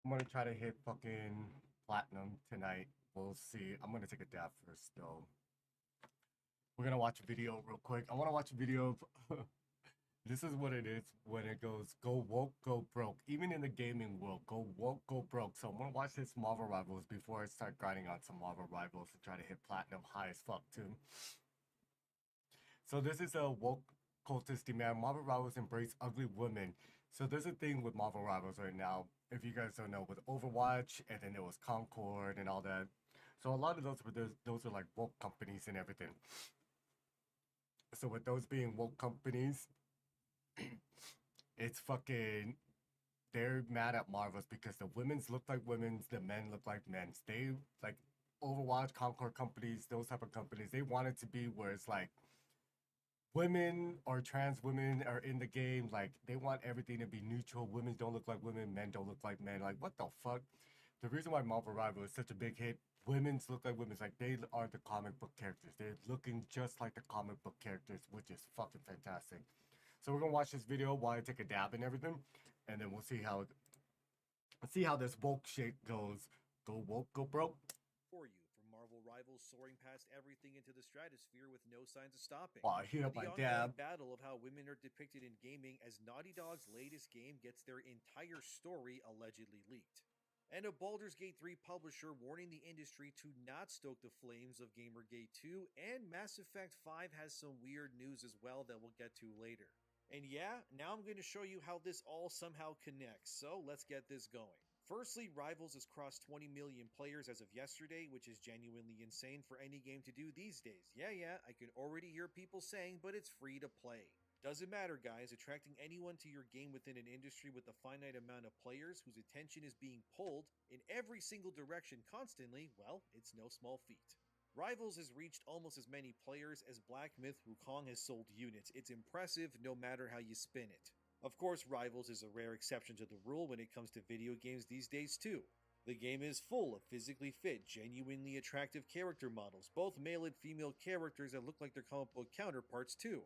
I'm gonna try to hit fucking platinum tonight. We'll see. I'm gonna take a dab first though. We're gonna watch a video real quick. I wanna watch a video of this is what it is when it goes go woke, go broke. Even in the gaming world, go woke, go broke. So I'm gonna watch this Marvel Rivals before I start grinding on some Marvel Rivals and try to hit platinum high as fuck too. So this is a woke cultist demand. Marvel Rivals embrace ugly women. So there's a thing with Marvel Rivals right now. If you guys don't know, with Overwatch and then there was Concord and all that. So a lot of those are like woke companies and everything. So with those being woke companies, it's fucking they're mad at Marvels because the women's look like women's, the men look like men's. They like Overwatch, Concord companies, those type of companies. They want it to be where it's like women or trans women are in the game. Like they want everything to be neutral. Women don't look like women. Men don't look like men. Like what the fuck? The reason why Marvel Rival is such a big hit. Women's look like women's like they are the comic book characters. They're looking just like the comic book characters, which is fucking fantastic. So we're gonna watch this video while I take a dab and everything, and then we'll see how this woke shit goes. Go woke, go broke. For you from Marvel rivals soaring past everything into the stratosphere with no signs of stopping, While I heat to up the my ongoing dab. battle of how women are depicted in gaming as Naughty Dog's latest game gets their entire story allegedly leaked. And a Baldur's Gate 3 publisher warning the industry to not stoke the flames of Gamergate 2, and Mass Effect 5 has some weird news as well that we'll get to later. And yeah, now I'm going to show you how this all somehow connects, so let's get this going. Firstly, Rivals has crossed 20 million players as of yesterday, which is genuinely insane for any game to do these days. Yeah, I can already hear people saying, but it's free to play. Doesn't matter, guys, attracting anyone to your game within an industry with a finite amount of players whose attention is being pulled in every single direction constantly, well, it's no small feat. Rivals has reached almost as many players as Black Myth Wukong has sold units. It's impressive no matter how you spin it. Of course, Rivals is a rare exception to the rule when it comes to video games these days, too. The game is full of physically fit, genuinely attractive character models, both male and female characters that look like their comic book counterparts, too.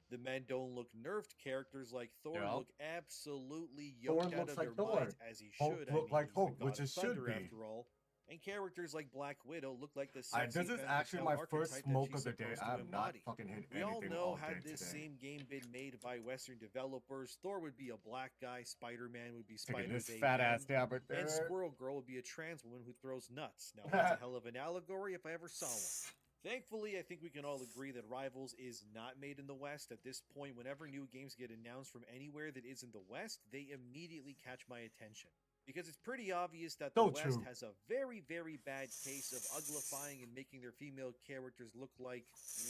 The men don't look nerfed, characters like Thor Yeah. look absolutely Thor yoked out looks of like their Thor. minds, as he Hulk should. I look mean, like he's the Hulk, god which of it should thunder be. after all. And characters like Black Widow look like the This sexy is femme actually fatale my first archetype that smoke she's of the day. supposed I to have not embody. fucking hit We all anything know, all had day this today. same game been made by Western developers, Thor would be a black guy, Spider Man would be Taking Spider this They fat ass Them, dab right and there. Squirrel Girl would be a trans woman who throws nuts. Now, that's a hell of an allegory if I ever saw one. Thankfully, I think we can all agree that Rivals is not made in the West. At this point, whenever new games get announced from anywhere that is in the West, they immediately catch my attention. Because it's pretty obvious that the So West true. has a very, very bad case of uglifying and making their female characters look like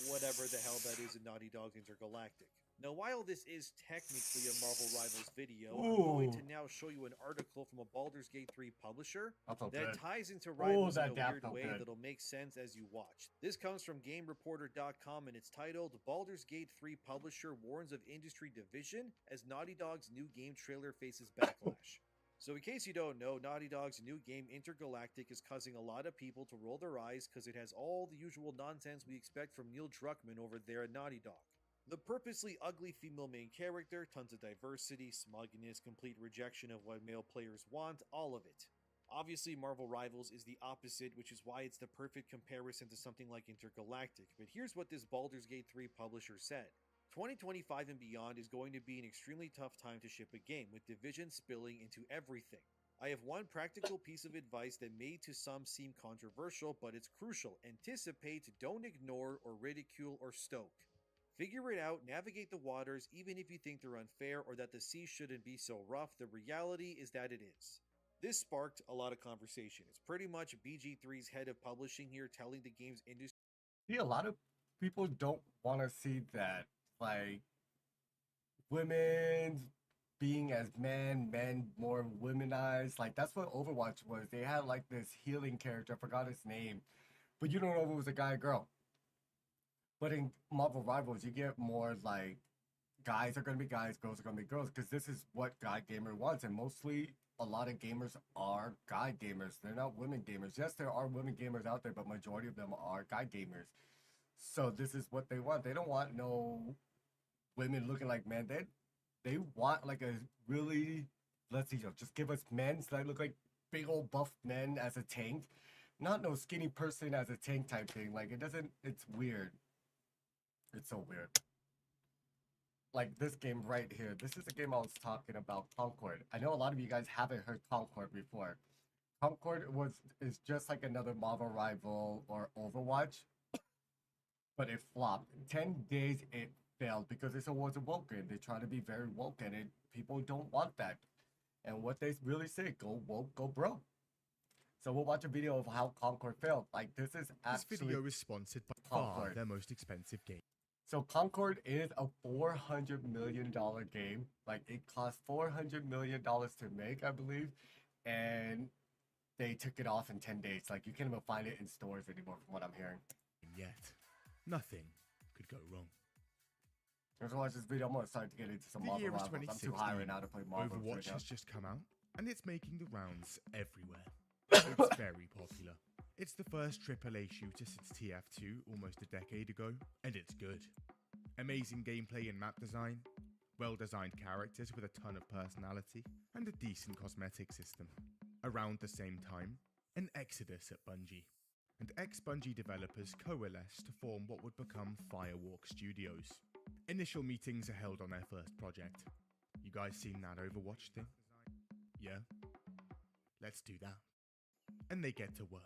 whatever the hell that is in Naughty Dog's Intergalactic. Now, while this is technically a Marvel Rivals video, I'm going Ooh, to now show you an article from a Baldur's Gate 3 publisher that felt that good. ties into Oh, Rivals in a that dab weird felt way good. that'll make sense as you watch. This comes from GameReporter.com and it's titled Baldur's Gate 3 Publisher Warns of Industry Division as Naughty Dog's new game trailer faces backlash. So, in case you don't know, Naughty Dog's new game Intergalactic is causing a lot of people to roll their eyes because it has all the usual nonsense we expect from Neil Druckmann over there at Naughty Dog. The purposely ugly female main character, tons of diversity, smugness, complete rejection of what male players want, all of it. Obviously, Marvel Rivals is the opposite, which is why it's the perfect comparison to something like Intergalactic, but here's what this Baldur's Gate 3 publisher said. 2025 and beyond is going to be an extremely tough time to ship a game, with Division spilling into everything. I have one practical piece of advice that may to some seem controversial, but it's crucial. Anticipate, don't ignore, or ridicule, or stoke. Figure it out, navigate the waters, even if you think they're unfair or that the sea shouldn't be so rough. The reality is that it is. This sparked a lot of conversation. It's pretty much BG3's head of publishing here telling the game's industry. See, a lot of people don't want to see that. Like, women being as men, men more womenized. Like, that's what Overwatch was. They had, like, this healing character. I forgot his name. But you don't know if it was a guy or girl. But in Marvel Rivals, you get more, like, guys are going to be guys, girls are going to be girls. Because this is what guy gamer wants. And mostly, a lot of gamers are guy gamers. They're not women gamers. Yes, there are women gamers out there, but majority of them are guy gamers. So this is what they want. They don't want no women looking like men. They want like a really, let's see, just give us men that look like big old buff men as a tank, not no skinny person as a tank type thing. Like it doesn't. It's weird. It's so weird. Like this game right here. This is the game I was talking about, Concord. I know a lot of you guys haven't heard Concord before. Concord is just like another Marvel rival or Overwatch, but it flopped. 10 days it failed because it wasn't woke and they try to be very woke and people don't want that. And what they really say, go woke, go broke. So we'll watch a video of how Concord failed. Like this is actually This video is sponsored by far Concord. their most expensive game. So Concord is a $400 million game. Like it cost $400 million to make, I believe. And they took it off in 10 days. Like you can't even find it in stores anymore from what I'm hearing. Yet, nothing could go wrong. Let's watch this video. I'm gonna start to get into some The Marvel year is rivals. I'm too high right now to play 2016. Marvel. Overwatch Right has just come out, and it's making the rounds everywhere. It's very popular. It's the first AAA shooter since TF2 almost a decade ago, and it's good. Amazing gameplay and map design, well-designed characters with a ton of personality, and a decent cosmetic system. Around the same time, an exodus at Bungie, and ex-Bungie developers coalesced to form what would become Firewalk Studios. Initial meetings are held on their first project. You guys seen that Overwatch thing? Yeah? Let's do that. And they get to work.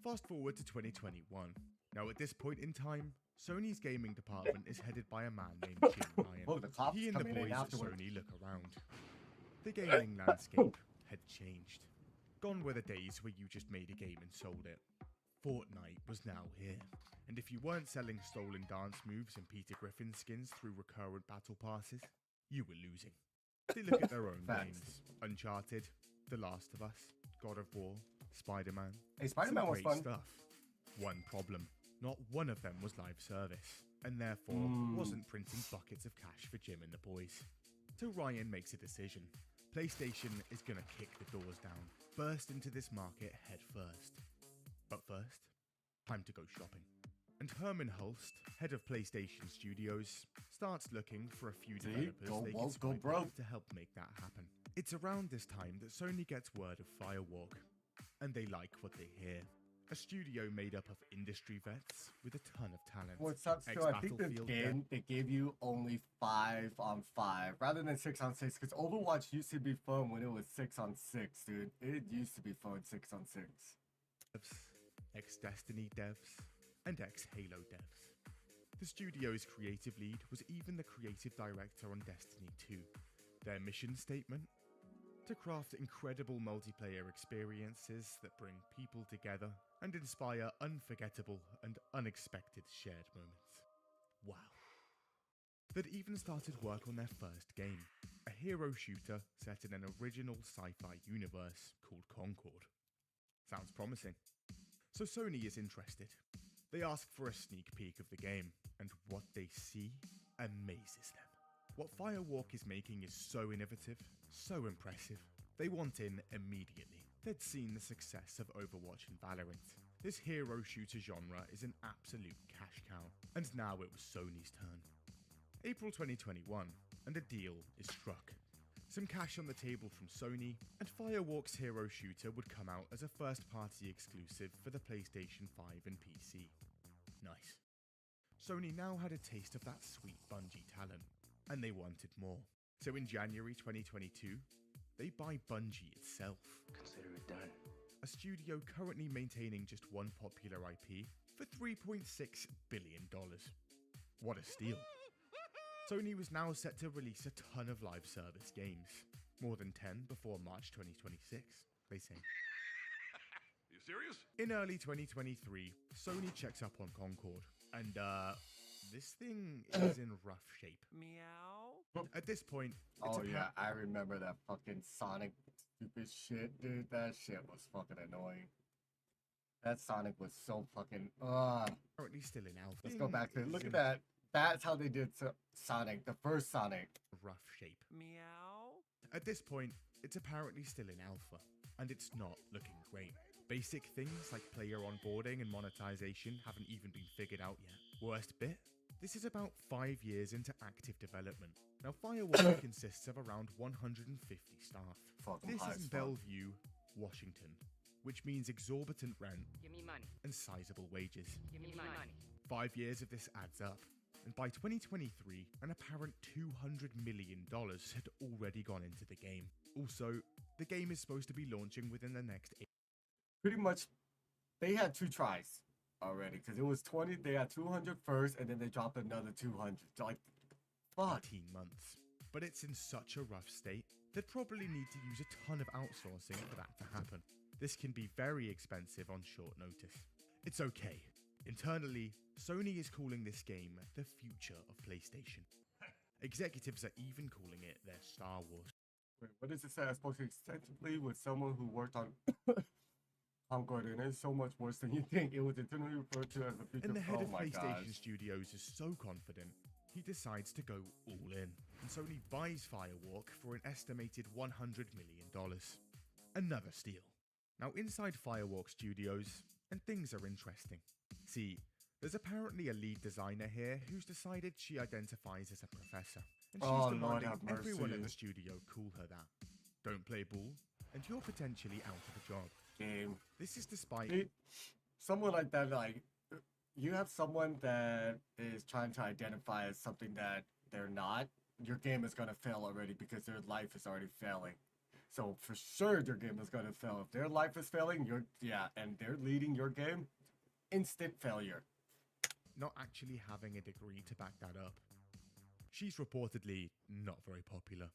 Fast forward to 2021. Now at this point in time, Sony's gaming department is headed by a man named Jim Ryan. Oh, the cops He and the coming in boys at afterwards. Sony look around. The gaming landscape had changed. Gone were the days where you just made a game and sold it. Fortnite was now here, and if you weren't selling stolen dance moves and Peter Griffin skins through recurrent battle passes, you were losing. They look at their own Facts. games. Uncharted, The Last of Us, God of War, Spider-Man. Hey, Spider-Man Some was great fun. stuff. One problem. Not one of them was live service, and therefore wasn't printing buckets of cash for Jim and the boys. So Ryan makes a decision. PlayStation is gonna kick the doors down, burst into this market head first. But first, time to go shopping. And Herman Hulst, head of PlayStation Studios, starts looking for a few developers go they can woke, go swipe broke. with to help make that happen. It's around this time that Sony gets word of Firewalk, and they like what they hear. A studio made up of industry vets with a ton of talent. What sucks too, I think this Ex-Battlefield game, they gave you only 5-on-5 rather than 6-on-6 because Overwatch used to be fun when it was 6-on-6, dude. It used to be fun 6-on-6. devs, ex-Destiny devs, and ex-Halo devs. The studio's creative lead was even the creative director on Destiny 2. Their mission statement? To craft incredible multiplayer experiences that bring people together and inspire unforgettable and unexpected shared moments. Wow. They'd even started work on their first game, a hero shooter set in an original sci-fi universe called Concord. Sounds promising. So Sony is interested. They ask for a sneak peek of the game, and what they see amazes them. What Firewalk is making is so innovative, so impressive. They want in immediately. They'd seen the success of Overwatch and Valorant. This hero shooter genre is an absolute cash cow, and now it was Sony's turn. April 2021, and a deal is struck. Some cash on the table from Sony, and Firewalk's hero shooter would come out as a first-party exclusive for the PlayStation 5 and PC. Nice. Sony now had a taste of that sweet Bungie talent, and they wanted more. So in January 2022, they buy Bungie itself. Consider it done. A studio currently maintaining just one popular IP for $3.6 billion. What a steal. Sony was now set to release a ton of live service games. More than 10 before March 2026, they say. You serious? In early 2023, Sony checks up on Concord, and this thing is in rough shape. Meow. At this point, it's Oh yeah, I remember that fucking Sonic stupid shit, dude. That shit was fucking annoying. That Sonic was so fucking. apparently still in alpha. Let's go back to it. Thing Look is at that. That's how they did Sonic, the first Sonic. in rough shape. Meow. At this point, it's apparently still in alpha, and it's not looking great. Basic things like player onboarding and monetization haven't even been figured out yet. Worst bit? This is about 5 years into active development. Now, Firewalk consists of around 150 staff. Fucking This high is as in fuck. Bellevue, Washington, which means exorbitant rent Give me money. and sizable wages. Give me money. 5 years of this adds up, and by 2023, an apparent $200 million had already gone into the game. Also, the game is supposed to be launching within the next Pretty much, they had 2 tries already because it was 20. They had 200 first, and then they dropped another 200. Like, fuck. 18 months. But it's in such a rough state, they'd probably need to use a ton of outsourcing for that to happen. This can be very expensive on short notice. It's okay. Internally, Sony is calling this game the future of PlayStation. Executives are even calling it their Star Wars. Wait, what does it say? I spoke extensively with someone who worked on Concord, and it's so much worse than you think. It was internally referred to as the future. And the head oh of my PlayStation gosh. Studios is so confident, he decides to go all in. And Sony buys Firewalk for an estimated $100 million. Another steal. Now inside Firewalk Studios, and things are interesting. See, there's apparently a lead designer here who's decided she identifies as a professor. And she's Oh, Lord demanding have everyone in mercy. the studio call her that. Don't play ball, and you're potentially out of a job. Game. This is despite... See, someone like that, like, you have someone that is trying to identify as something that they're not, your game is going to fail already because their life is already failing. So for sure your game is going to fail. If their life is failing, and they're leading your game, instant failure. not actually having a degree to back that up. She's reportedly not very popular.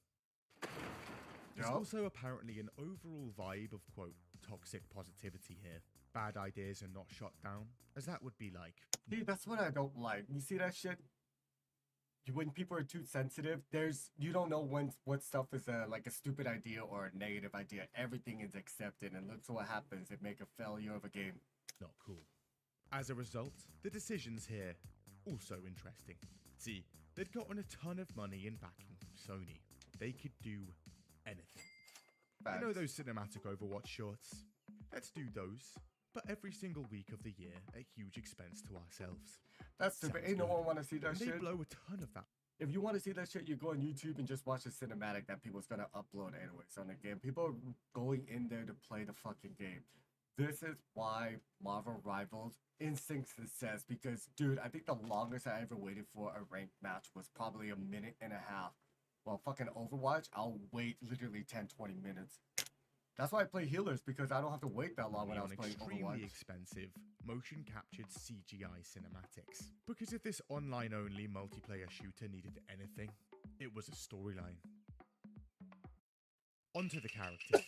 There's Yup. also apparently an overall vibe of, quote, toxic positivity here. Bad ideas are not shot down, as that would be like... See, that's what I don't like. You see that shit? When people are too sensitive, you don't know what stuff is like a stupid idea or a negative idea. Everything is accepted, and look what happens. It make a failure of a game. not cool. As a result, the decisions here, also interesting. See, they'd gotten a ton of money in backing from Sony. They could do anything. You know those cinematic Overwatch shorts? Let's do those, but every single week of the year at huge expense to ourselves. That's stupid. Sounds Ain't no good. one want to see that And they shit. blow a ton of that. If you want to see that shit, you go on YouTube and just watch the cinematic that people's gonna upload anyways on the game. People are going in there to play the fucking game. This is why Marvel Rivals instincts success, because dude, I think the longest I ever waited for a ranked match was probably a minute and a half. Well, fucking Overwatch, I'll wait literally 10-20 minutes. That's why I play healers, because I don't have to wait that long when I was On playing extremely Overwatch. expensive, motion-captured CGI cinematics. Because if this online-only multiplayer shooter needed anything, it was a storyline. Onto the characters.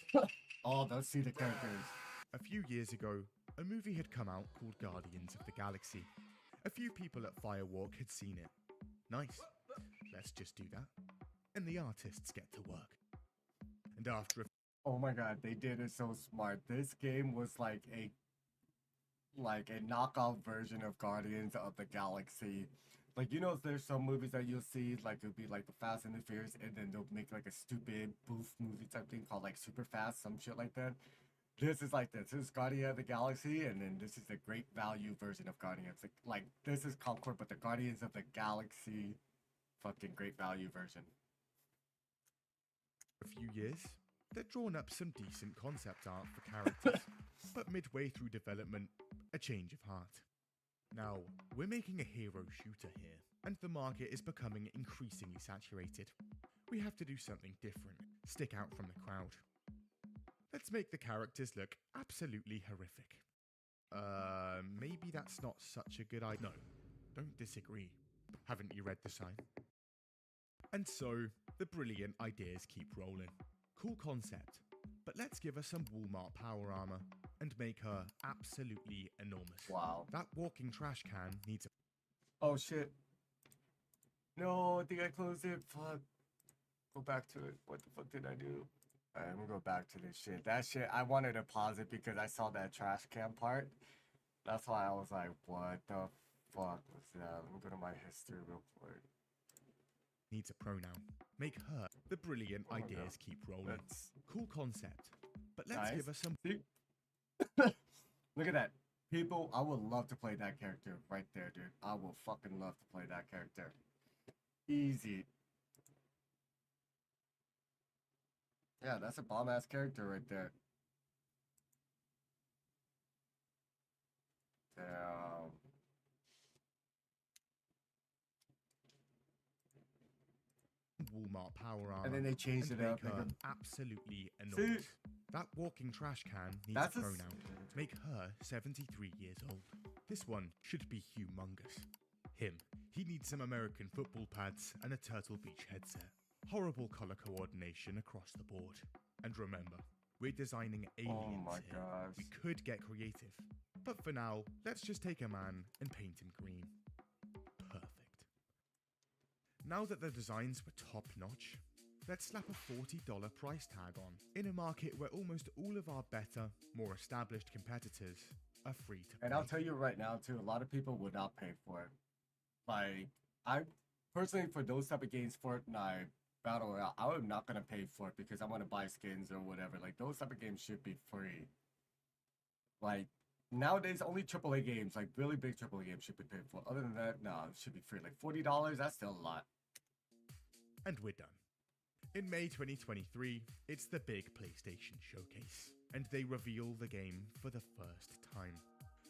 Oh, let's see the characters. A few years ago, a movie had come out called Guardians of the Galaxy. A few people at Firewalk had seen it. Nice. Let's just do that. And the artists get to work. And after a Oh my god, they did it so smart. This game was like a knockoff version of Guardians of the Galaxy. Like, you know, there's some movies that you'll see, like it'll be like the Fast and the Furious, and then they'll make like a stupid boof movie type thing called like Super Fast, some shit like that. This is like this. This is Guardian of the Galaxy, and then this is the great value version of Guardians. Like this is Concord, but the Guardians of the Galaxy fucking great value version. few years, they'd drawn up some decent concept art for characters, but midway through development, a change of heart. Now, we're making a hero shooter here, and the market is becoming increasingly saturated. We have to do something different, stick out from the crowd. Let's make the characters look absolutely horrific. Maybe that's not such a good idea. No, don't disagree. Haven't you read the sign? And so, the brilliant ideas keep rolling. Cool concept, but let's give her some Walmart power armor and make her absolutely enormous. Wow. That walking trash can needs a... Oh shit. No, I think I closed it. Fuck. Go back to it. What the fuck did I do? Alright, I'm gonna go back to this shit. That shit, I wanted to pause it because I saw that trash can part. That's why I was like, what the fuck was that? Let me go to my history real quick. needs a pronoun. Make her... The brilliant Oh, no. ideas keep rolling. Let's Cool concept, but let's Nice. give her some... see. Look at that. People, I would love to play that character right there, dude. I will fucking love to play that character. Easy. Yeah, that's a bomb ass character right there. Damn. Walmart power armor, And then they changed and it make up. her Make absolutely enormous. That walking trash can needs That's a a s- pronoun to make her 73 years old. This one should be humongous. Him, he needs some American football pads and a Turtle Beach headset. Horrible color coordination across the board. And remember, we're designing aliens my here. gosh. We could get creative. But for now, let's just take a man and paint him green. Perfect. Now that the designs were top notch, let's slap a $40 price tag on in a market where almost all of our better, more established competitors are free to play. And I'll tell you right now too, a lot of people would not pay for it. Like, I personally, for those type of games, Fortnite, Battle Royale, I'm not gonna pay for it because I want to buy skins or whatever. Like, those type of games should be free. Like, nowadays, only AAA games, like really big AAA games, should be paid for. Other than that, no, it should be free. Like $40, that's still a lot. And we're done. In May 2023, it's the big PlayStation showcase, and they reveal the game for the first time.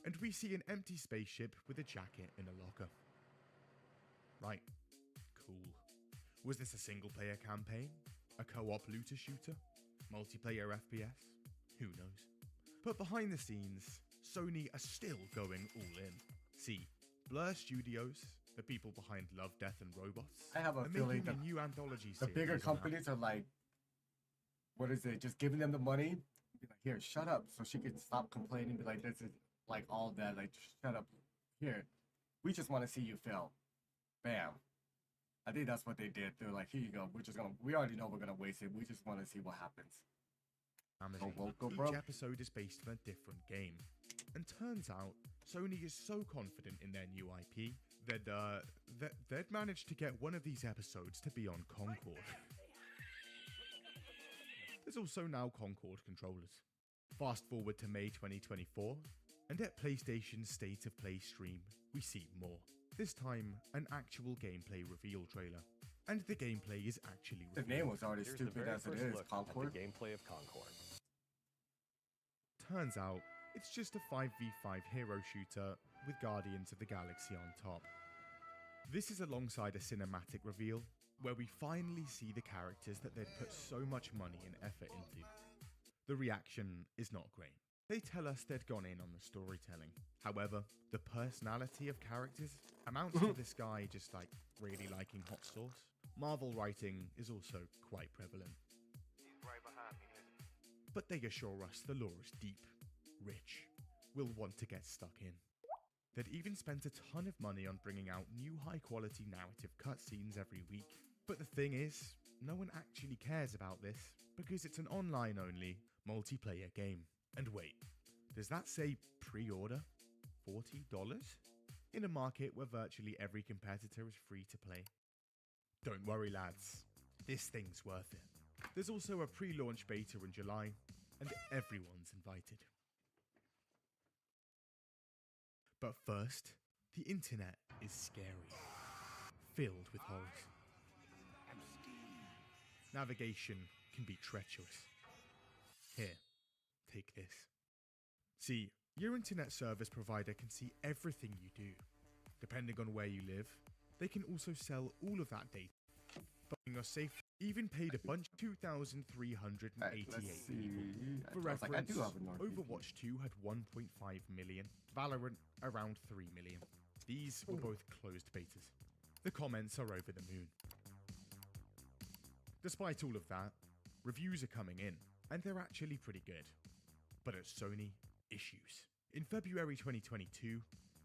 And we see an empty spaceship with a jacket in a locker. Right, cool. Was this a single-player campaign? A co-op looter-shooter? Multiplayer FPS? Who knows? But behind the scenes, Sony are still going all in. See, Blur Studios, the people behind Love, Death and Robots, I have a are feeling making a that new anthology The series. bigger on that. companies are like, what is it? Just giving them the money. Be like, here, shut up, so she can stop complaining. Be like, this is like all that. Like, shut up. Here, we just want to see you fail. Bam. I think that's what they did. They're like, here you go. We already know we're gonna waste it. We just want to see what happens. Amazon. Go, Each bro. episode is based on a different game. And turns out, Sony is so confident in their new IP that they'd managed to get one of these episodes to be on Concord. There's also now Concord controllers. Fast forward to May 2024, and at PlayStation's State of Play stream, we see more. This time, an actual gameplay reveal trailer. And the gameplay is actually The revealed. name was already Here's the stupid very as it first is. look Concord. at the gameplay of Concord. Turns out, it's just a 5v5 hero shooter with Guardians of the Galaxy on top. This is alongside a cinematic reveal, where we finally see the characters that they'd put so much money and effort into. The reaction is not great. They tell us they'd gone in on the storytelling. However, the personality of characters amounts to this guy just like really liking hot sauce. Marvel writing is also quite prevalent. But they assure us the lore is deep, rich, will want to get stuck in. They'd even spent a ton of money on bringing out new high-quality narrative cutscenes every week. But the thing is, no one actually cares about this because it's an online-only multiplayer game. And wait, does that say pre-order? $40? In a market where virtually every competitor is free to play? Don't worry lads, this thing's worth it. There's also a pre-launch beta in July, and everyone's invited. But first, the internet is scary, filled with horrors. Navigation can be treacherous. Here, take this. See, your internet service provider can see everything you do. Depending on where you live, they can also sell all of that data. But you're safe, even paid a bunch 2,388 Alright, let's see. people. For I was like, I reference, do have a Northeast. Overwatch 2 had 1.5 million, Valorant around 3 million. These were both closed betas. The comments are over the moon. Despite all of that, reviews are coming in, and they're actually pretty good. But at Sony, issues. In February 2022,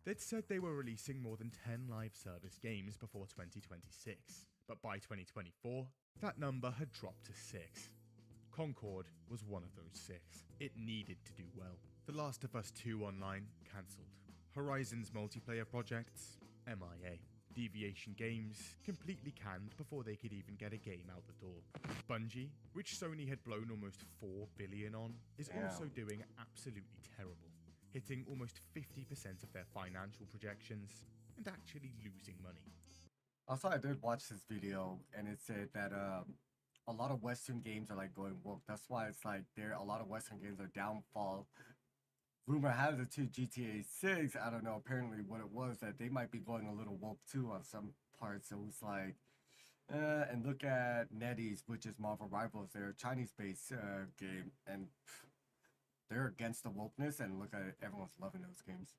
they'd said they were releasing more than 10 live service games before 2026. But by 2024, that number had dropped to 6. Concord was one of those 6. It needed to do well. The Last of Us 2 Online cancelled. Horizon's multiplayer projects, MIA. Deviation Games completely canned before they could even get a game out the door. Bungie, which Sony had blown almost $4 billion on, is also doing absolutely terrible, hitting almost 50% of their financial projections and actually losing money. Also, I did watch this video, and it said that a lot of Western games are like going woke. That's why it's like a lot of Western games are downfall rumor has it to GTA 6. I don't know. Apparently, what it was that they might be going a little woke too on some parts. So it's like, and look at NetEase, which is Marvel Rivals. They're a Chinese-based game, and they're against the wokeness. And look at it, everyone's loving those games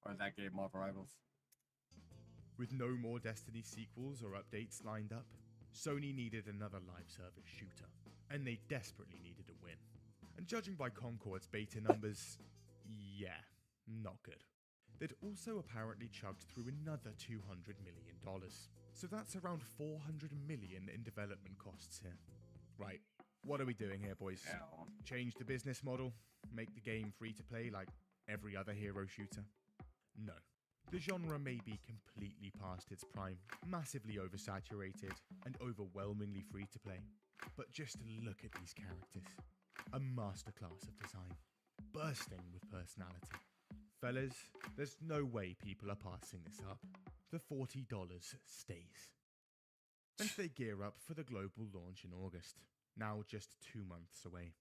or that game, Marvel Rivals. With no more Destiny sequels or updates lined up, Sony needed another live service shooter, and they desperately needed a win. And judging by Concord's beta numbers, yeah, not good. They'd also apparently chugged through another $200 million. So that's around $400 million in development costs here. Right, what are we doing here, boys? Change the business model? Make the game free to play like every other hero shooter? No. The genre may be completely past its prime, massively oversaturated, and overwhelmingly free to play. But just look at these characters. A masterclass of design, bursting with personality. Fellas, there's no way people are passing this up. The $40 stays. And they gear up for the global launch in August, now just 2 months away.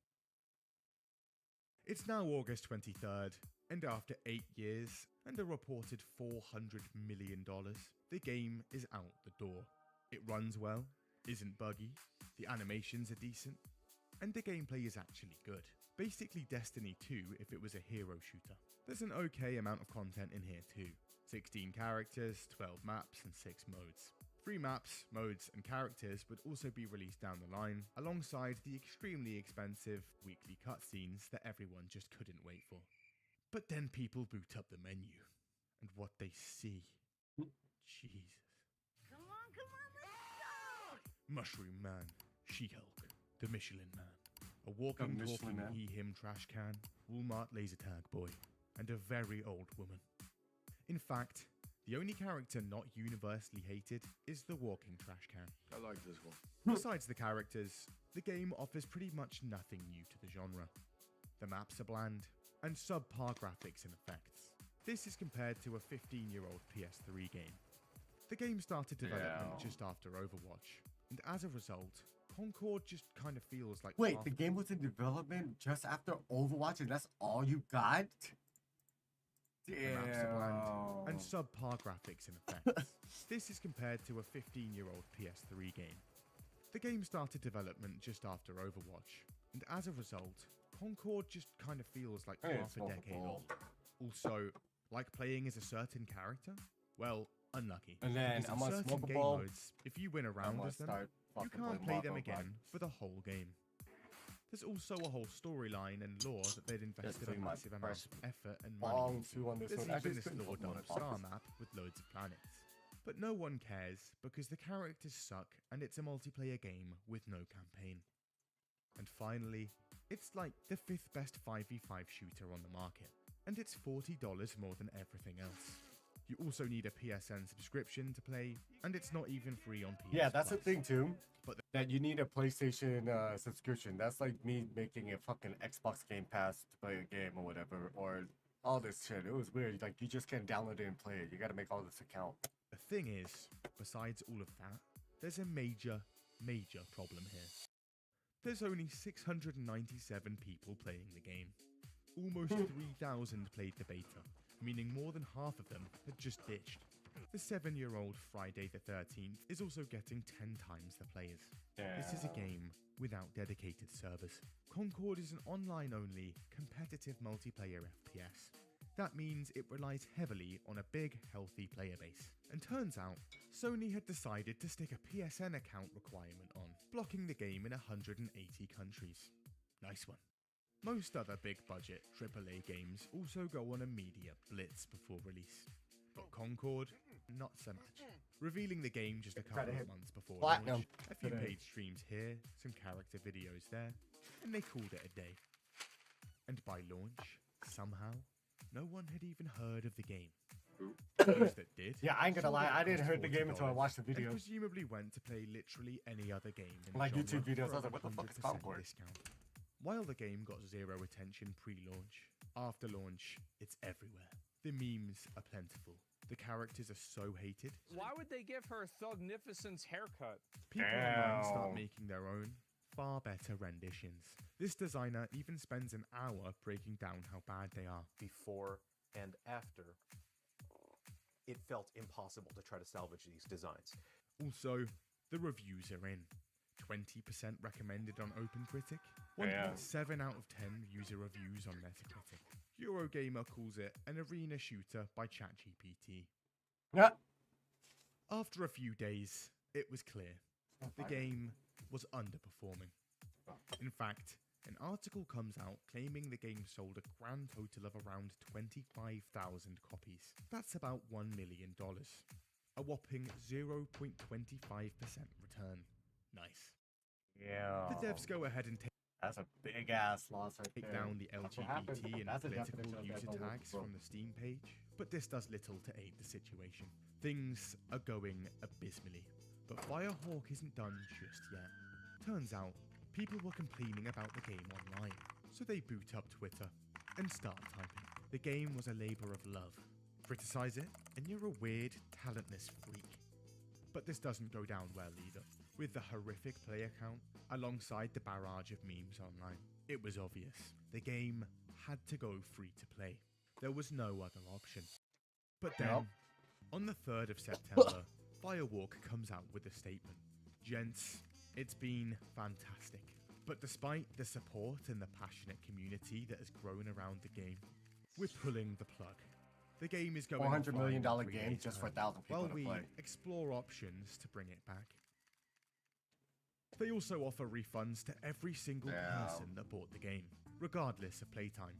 It's now August 23rd, and after 8 years and a reported $400 million, the game is out the door. It runs well, isn't buggy, the animations are decent, and the gameplay is actually good. Basically Destiny 2 if it was a hero shooter. There's an okay amount of content in here too. 16 characters, 12 maps, and 6 modes. 3 maps, modes, and characters would also be released down the line, alongside the extremely expensive weekly cutscenes that everyone just couldn't wait for. But then people boot up the menu, and what they see. Jesus. Come on, let's go! Mushroom Man, She-Hulk, the Michelin Man, a walking, talking, he-him trash can, Walmart laser tag boy, and a very old woman. In fact, the only character not universally hated is the walking trash can. I like this one. Besides the characters, the game offers pretty much nothing new to the genre. The maps are bland, and subpar graphics and effects. This is compared to a 15-year-old PS3 game. The game started development just after Overwatch, and as a result, Concord just kind of feels like... Wait, the game was in development just after Overwatch, and that's all you got? The maps are bland, and subpar graphics and effects. This is compared to a 15-year-old PS3 game. The game started development just after Overwatch, and as a result, Concord just kind of feels like half a decade old. Also, like playing as a certain character? Well, unlucky. And then because I'm in on certain game Smokable. modes, if you win a round as them, you can't play them again for the whole game. There's also a whole storyline and lore that they'd invested a massive amount of effort and money into. There's even this lore dump star map with loads of planets. But no one cares because the characters suck and it's a multiplayer game with no campaign. And finally, it's like the 5th best 5v5 shooter on the market, and it's $40 more than everything else. You also need a PSN subscription to play, and it's not even free on PS Yeah, that's the Plus. thing too. But That you need a PlayStation subscription. That's like me making a fucking Xbox Game Pass to play a game or whatever, or all this shit. It was weird. Like, you just can't download it and play it. You gotta make all this account. the thing is, besides all of that, there's a major problem here. There's only 697 people playing the game. Almost 3,000 played the beta, meaning more than half of them had just ditched. The 7-year-old Friday the 13th is also getting 10 times the players. This is a game without dedicated servers. Concord is an online-only, competitive multiplayer FPS. That means it relies heavily on a big, healthy player base. And turns out, Sony had decided to stick a PSN account requirement on, blocking the game in 180 countries. Nice one. Most other big-budget AAA games also go on a media blitz before release. But Concord, not so much. Revealing the game just a couple of months before Platnium. launch, a few paid streams here, some character videos there, and they called it a day. And by launch, somehow, no one had even heard of the game. Those that did, Yeah, I ain't gonna saw lie. that I it didn't cost heard the game until I $40 watched the and video. presumably went to play literally any other game in the Like genre YouTube videos, for I was like, a what the fuck is 100% Concord? discount. While the game got zero attention pre-launch, after launch, it's everywhere. The memes are plentiful. The characters are so hated. Why would they give her Thugnificent's haircut? People online start Damn. making their own, far better renditions. This designer even spends an hour breaking down how bad they are. Before and after, it felt impossible to try to salvage these designs. Also, the reviews are in. 20% recommended on OpenCritic, Yeah. 1.7 out of 10 user reviews on Metacritic. Eurogamer calls it an arena shooter by ChatGPT. Yeah. After a few days, it was clear. The game was underperforming. In fact, an article comes out claiming the game sold a grand total of around 25,000 copies. That's about $1 million. A whopping 0.25% return. Nice. Yeah. The devs go ahead and That's a big ass loss right take there. down the That's what happens. LGBT and That's a political definition of user that tags book. from the Steam page, but this does little to aid the situation. Things are going abysmally, but Firehawk isn't done just yet. Turns out, people were complaining about the game online, so they boot up Twitter and start typing. The game was a labor of love. Criticize it, and you're a weird, talentless freak. But this doesn't go down well either. With the horrific player count, alongside the barrage of memes online, it was obvious. The game had to go free to play. There was no other option. But then, on the 3rd of September, Firewalk comes out with a statement. Gents, it's been fantastic. But despite the support and the passionate community that has grown around the game, we're pulling the plug. The game is going $400 million offline in 3 game days' just for time, 1,000 people while to we play. explore options to bring it back. They also offer refunds to every single person that bought the game, regardless of playtime.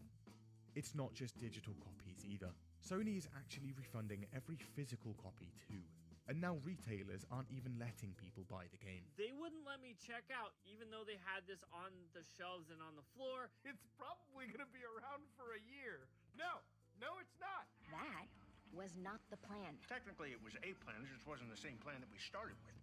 It's not just digital copies either. Sony is actually refunding every physical copy too. And now retailers aren't even letting people buy the game. They wouldn't let me check out, even though they had this on the shelves and on the floor. It's probably gonna be around for a year. No, it's not. That was not the plan. Technically, it was a plan. It just wasn't the same plan that we started with.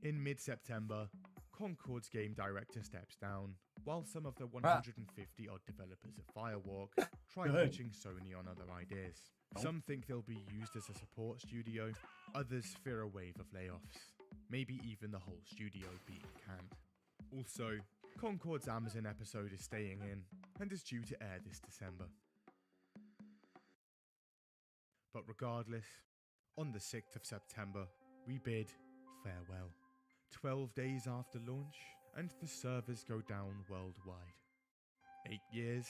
In mid-September, Concord's game director steps down, while some of the 150-odd developers at Firewalk try pitching Sony on other ideas. Some think they'll be used as a support studio, others fear a wave of layoffs, maybe even the whole studio being canned. Also, Concord's Amazon episode is staying in, and is due to air this December. But regardless, on the 6th of September, we bid farewell. 12 days after launch, and the servers go down worldwide. 8 years,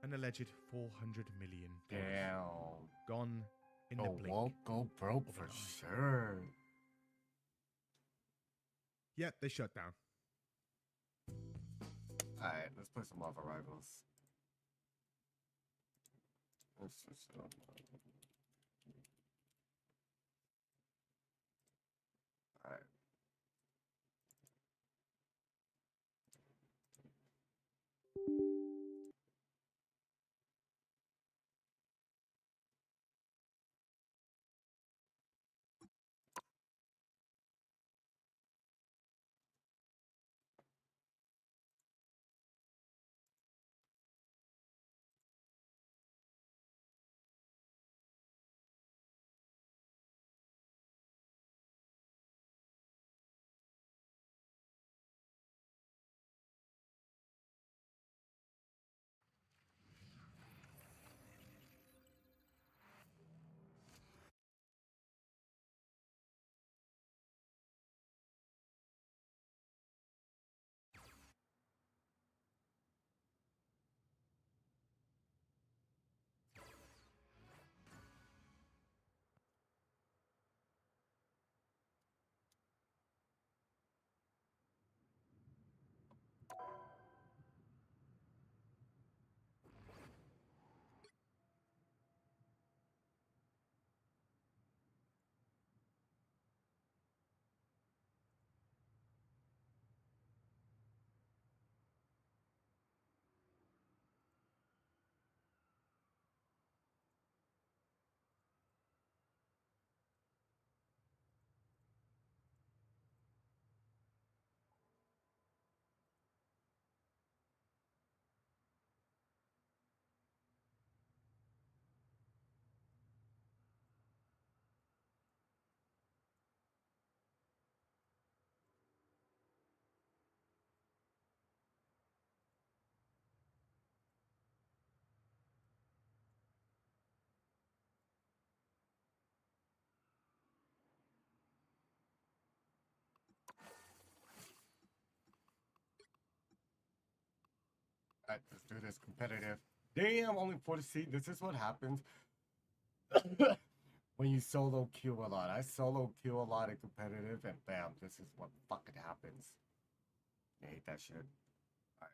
an alleged $400 million. Damn. Gone in the blink. Won't go broke of for an eye. sure. Yep, they shut down. Alright, let's play some Lava Rivals. Let's just, Alright. Alright, let's do this competitive. Damn, only 40 seat. This is what happens when you solo queue a lot. I solo queue a lot in competitive, and bam, this is what fucking happens. I hate that shit. Alright.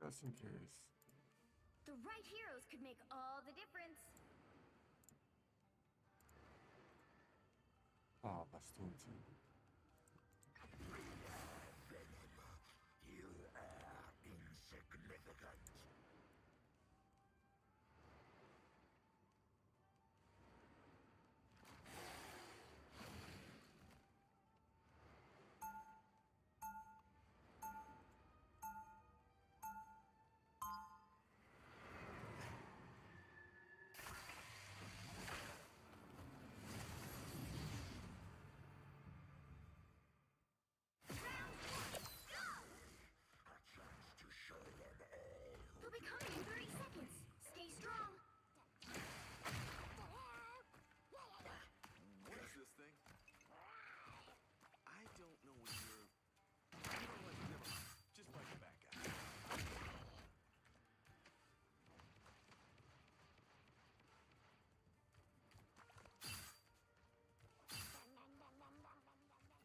Just in case. The right heroes could make all the difference. Oh, my Steam team. You are insignificant. They'll be coming in 30 seconds. Stay strong. What is this thing? I don't know what you're... You know what? Never mind. Just fight the bad guy.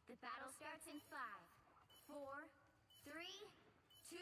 The battle starts in 5, 4, 3, 2,